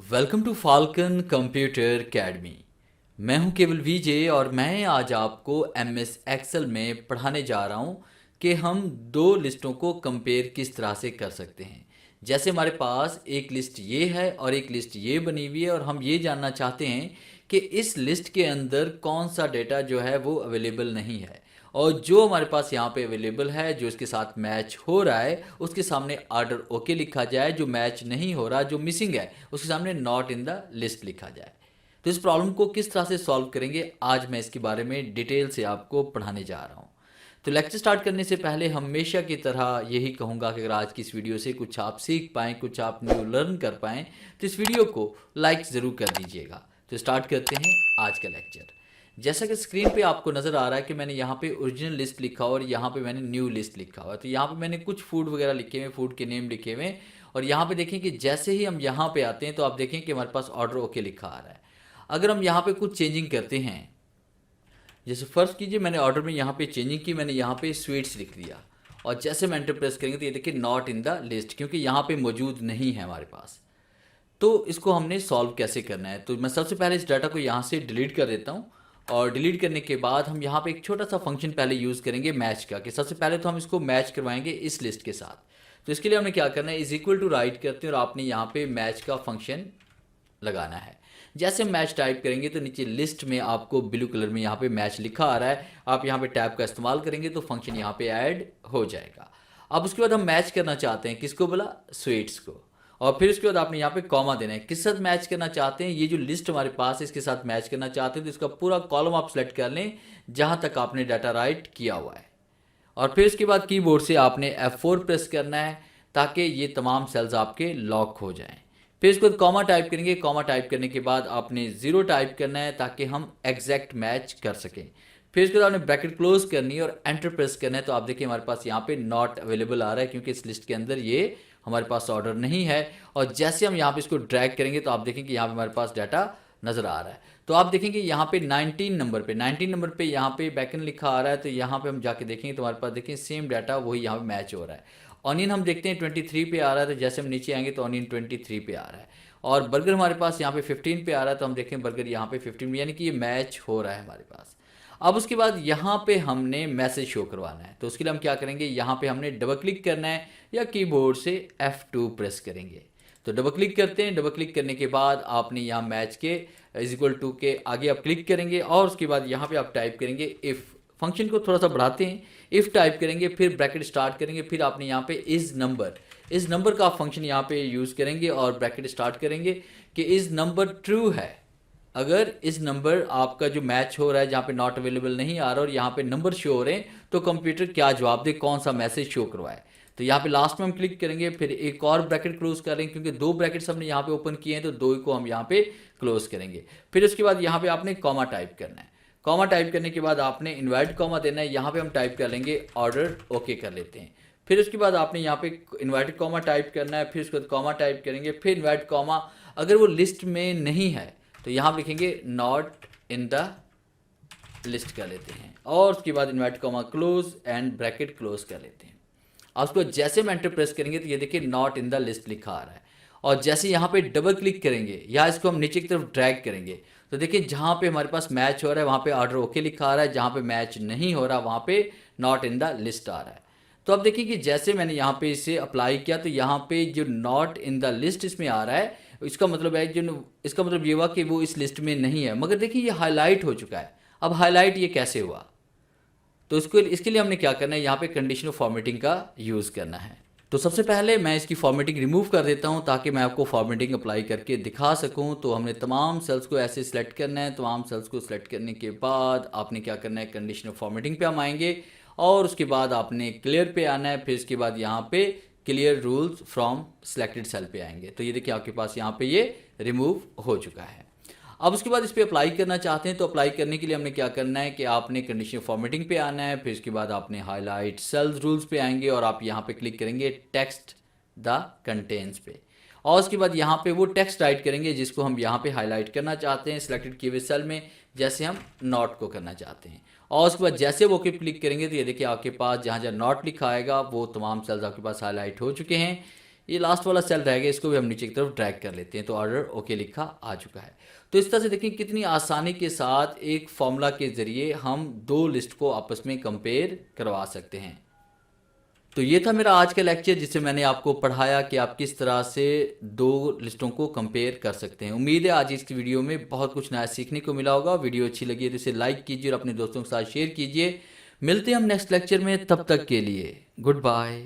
Welcome to Falcon Computer Academy. मैं हूं केवल वीजे और मैं आज आपको एमएस एक्सेल में पढ़ाने जा रहा हूं कि हम दो लिस्टों को कंपेयर किस तरह से कर सकते हैं। जैसे हमारे पास एक लिस्ट ये है और एक लिस्ट ये बनी हुई है और हम ये जानना चाहते हैं कि इस लिस्ट के अंदर कौन सा डेटा जो है वो अवेलेबल नहीं है और जो हमारे पास यहाँ पे अवेलेबल है जो इसके साथ मैच हो रहा है उसके सामने ऑर्डर ओके लिखा जाए, जो मैच नहीं हो रहा जो मिसिंग है उसके सामने नॉट इन द लिस्ट लिखा जाए। तो इस प्रॉब्लम को किस तरह से सॉल्व करेंगे आज मैं इसके बारे में डिटेल से आपको पढ़ाने जा रहा हूँ। तो लेक्चर स्टार्ट करने से पहले हमेशा की तरह यही कहूँगा कि अगर आज की इस वीडियो से कुछ आप सीख पाएँ, कुछ आप न्यू लर्न कर पाएँ तो इस वीडियो को लाइक ज़रूर कर दीजिएगा। तो स्टार्ट करते हैं आज का लेक्चर। जैसा कि स्क्रीन पे आपको नज़र आ रहा है कि मैंने यहाँ पे ओरिजिनल लिस्ट लिखा हुआ और यहाँ पे मैंने न्यू लिस्ट लिखा हुआ है। तो यहाँ पे मैंने कुछ फूड वगैरह लिखे हुए, फूड के नेम लिखे हुए और यहाँ पे देखें कि जैसे ही हम यहाँ पे आते हैं तो आप देखें कि हमारे पास ऑर्डर ओके लिखा आ रहा है। अगर हम यहाँ पे कुछ चेंजिंग करते हैं, जैसे फर्स्ट कीजिए मैंने ऑर्डर में यहाँ पे चेंजिंग की, मैंने यहाँ पे स्वीट्स लिख दिया और जैसे मैं एंटर प्रेस करेंगे तो ये देखिए नॉट इन द लिस्ट, क्योंकि यहाँ पे मौजूद नहीं है हमारे पास। तो इसको हमने सॉल्व कैसे करना है, तो मैं सबसे पहले इस डाटा को यहाँ से डिलीट कर देता हूँ और डिलीट करने के बाद हम यहाँ पे एक छोटा सा फंक्शन पहले यूज़ करेंगे मैच का, कि सबसे पहले तो हम इसको मैच करवाएंगे इस लिस्ट के साथ। तो इसके लिए हमने क्या करना है, इज इक्वल टू राइट करते हैं और आपने यहाँ पे मैच का फंक्शन लगाना है। जैसे मैच टाइप करेंगे तो नीचे लिस्ट में आपको ब्लू कलर में यहाँ पे मैच लिखा आ रहा है, आप यहाँ पे टैब का इस्तेमाल करेंगे तो फंक्शन यहाँ पे ऐड हो जाएगा। अब उसके बाद हम मैच करना चाहते हैं, किसको बोला, स्वीट्स को। और फिर उसके बाद आपने यहाँ पे कॉमा देना है, किस साथ मैच करना चाहते हैं, ये जो लिस्ट हमारे पास है इसके साथ मैच करना चाहते हैं तो इसका पूरा कॉलम आप सेलेक्ट कर लें जहाँ तक आपने डाटा राइट किया हुआ है। और फिर उसके बाद कीबोर्ड से आपने F4 प्रेस करना है ताकि ये तमाम सेल्स आपके लॉक हो जाएं। फिर इसको कॉमा टाइप करेंगे, कॉमा टाइप करने के बाद आपने 0 टाइप करना है ताकि हम एग्जैक्ट मैच कर सकें। फिर इसके बाद आपने ब्रैकेट क्लोज करनी है और एंटर प्रेस करना है। तो आप देखिए हमारे पास यहाँ पे नॉट अवेलेबल आ रहा है क्योंकि इस लिस्ट के अंदर ये हमारे पास ऑर्डर नहीं है। और जैसे हम यहाँ पे इसको ड्रैग करेंगे तो आप देखें कि यहाँ पे हमारे पास डाटा नज़र आ रहा है। तो आप देखेंगे यहाँ पे 19 नंबर पे यहाँ पे बैकएंड लिखा आ रहा है। तो यहाँ पे हम जाके देखेंगे तो हमारे पास देखें सेम डाटा वही यहाँ पे मैच हो रहा है। ऑनियन हम देखते हैं 23 पे आ रहा है, तो जैसे हम नीचे आएंगे तो ऑनियन 23 पे आ रहा है। और बर्गर हमारे पास यहाँ पे 15 पे आ रहा है, तो हम देखें बर्गर यहाँ पे 15, यानी कि ये मैच हो रहा है हमारे पास। अब उसके बाद यहाँ पे हमने मैसेज शो करवाना है, तो उसके लिए हम क्या करेंगे, यहाँ पे हमने डबल क्लिक करना है या कीबोर्ड से F2 प्रेस करेंगे। तो डबल क्लिक करते हैं, डबल क्लिक करने के बाद आपने यहाँ मैच के इज इक्वल टू के आगे आप क्लिक करेंगे और उसके बाद यहाँ पे आप टाइप करेंगे इफ़। फंक्शन को थोड़ा सा बढ़ाते हैं, इफ़ टाइप करेंगे फिर ब्रैकेट स्टार्ट करेंगे, फिर आपने यहाँ पे इस नंबर का फंक्शन यहाँ पे यूज़ करेंगे और ब्रैकेट स्टार्ट करेंगे कि इस नंबर ट्रू है। अगर इस नंबर आपका जो मैच हो रहा है जहाँ पे नॉट अवेलेबल नहीं आ रहा और यहाँ पे नंबर शो हो रहे हैं तो कंप्यूटर क्या जवाब दे, कौन सा मैसेज शो करवाए। तो यहाँ पे लास्ट में हम क्लिक करेंगे, फिर एक और ब्रैकेट क्लोज करेंगे क्योंकि दो ब्रैकेट्स हमने यहाँ पे ओपन किए हैं तो दो को हम यहाँ पे क्लोज करेंगे। फिर उसके बाद यहाँ पे आपने कॉमा टाइप करना है, कॉमा टाइप करने के बाद आपने इन्वर्ट कॉमा देना है, यहाँ पे हम टाइप कर लेंगे ऑर्डर ओके कर लेते हैं। फिर उसके बाद आपने यहाँ पे इन्वर्टेड कॉमा टाइप करना है, फिर उसके बाद कॉमा टाइप करेंगे, फिर इन्वर्ट कॉमा। अगर वो लिस्ट में नहीं है तो यहाँ लिखेंगे नॉट इन द लिस्ट कर लेते हैं और उसके बाद invert comma close and bracket close कर लेते हैं। अब उसको जैसे हम एंटर प्रेस करेंगे तो ये देखिए नॉट इन द लिस्ट लिखा आ रहा है। और जैसे यहाँ पे डबल क्लिक करेंगे या इसको हम नीचे की तरफ ड्रैग करेंगे तो देखिए जहाँ पे हमारे पास मैच हो रहा है वहाँ पे ऑर्डर ओके लिखा आ रहा है, जहाँ पे मैच नहीं हो रहा वहाँ पे नॉट इन द लिस्ट आ रहा है। तो अब देखिए कि जैसे मैंने यहाँ पे इसे अप्लाई किया तो यहाँ पे जो नॉट इन द लिस्ट इसमें आ रहा है, इसका मतलब है जो इसका मतलब ये हुआ कि वो इस लिस्ट में नहीं है। मगर देखिए ये हाईलाइट हो चुका है। अब हाईलाइट ये कैसे हुआ, तो इसके लिए हमने क्या करना है, यहाँ पे कंडीशनल फॉर्मेटिंग का यूज़ करना है। तो सबसे पहले मैं इसकी फॉर्मेटिंग रिमूव कर देता हूँ ताकि मैं आपको फॉर्मेटिंग अप्लाई करके दिखा सकूँ। तो हमने तमाम सेल्स को ऐसे सिलेक्ट करना है, तमाम सेल्स को सिलेक्ट करने के बाद आपने क्या करना है, कंडीशनल फॉर्मेटिंग पे हम आएंगे और उसके बाद आपने क्लियर पे आना है, फिर इसके बाद यहाँ पे clear rules from selected cell पे आएंगे। तो ये देखिए आपके पास यहाँ पे ये रिमूव हो चुका है। अब उसके बाद इस पर अप्लाई करना चाहते हैं तो अप्लाई करने के लिए हमने क्या करना है कि आपने कंडीशनल फॉर्मेटिंग पे आना है, फिर इसके बाद आपने हाईलाइट सेल्स रूल्स पे आएंगे और आप यहाँ पे क्लिक करेंगे टेक्स्ट द कंटेंट्स पे और उसके बाद यहाँ पे वो टेक्स्ट राइट करेंगे जिसको हम यहाँ पे हाईलाइट करना चाहते हैं सिलेक्टेड किए हुए सेल में, जैसे हम नॉट को करना चाहते हैं। और उसके बाद जैसे वो क्लिक करेंगे तो ये देखिए आपके पास जहाँ जहाँ नॉट लिखा आएगा वो तमाम सेल्स आपके पास हाईलाइट हो चुके हैं। ये लास्ट वाला सेल रह गया, इसको भी हम नीचे की तरफ ड्रैग कर लेते हैं, तो ऑर्डर ओके लिखा आ चुका है। तो इस तरह से देखिए कितनी आसानी के साथ एक फॉर्मूला के ज़रिए हम दो लिस्ट को आपस में कंपेयर करवा सकते हैं। तो ये था मेरा आज का लेक्चर, जिससे मैंने आपको पढ़ाया कि आप किस तरह से दो लिस्टों को कंपेयर कर सकते हैं। उम्मीद है आज इस वीडियो में बहुत कुछ नया सीखने को मिला होगा। वीडियो अच्छी लगी है तो इसे लाइक कीजिए और अपने दोस्तों के साथ शेयर कीजिए। मिलते हैं हम नेक्स्ट लेक्चर में, तब तक के लिए गुड बाय।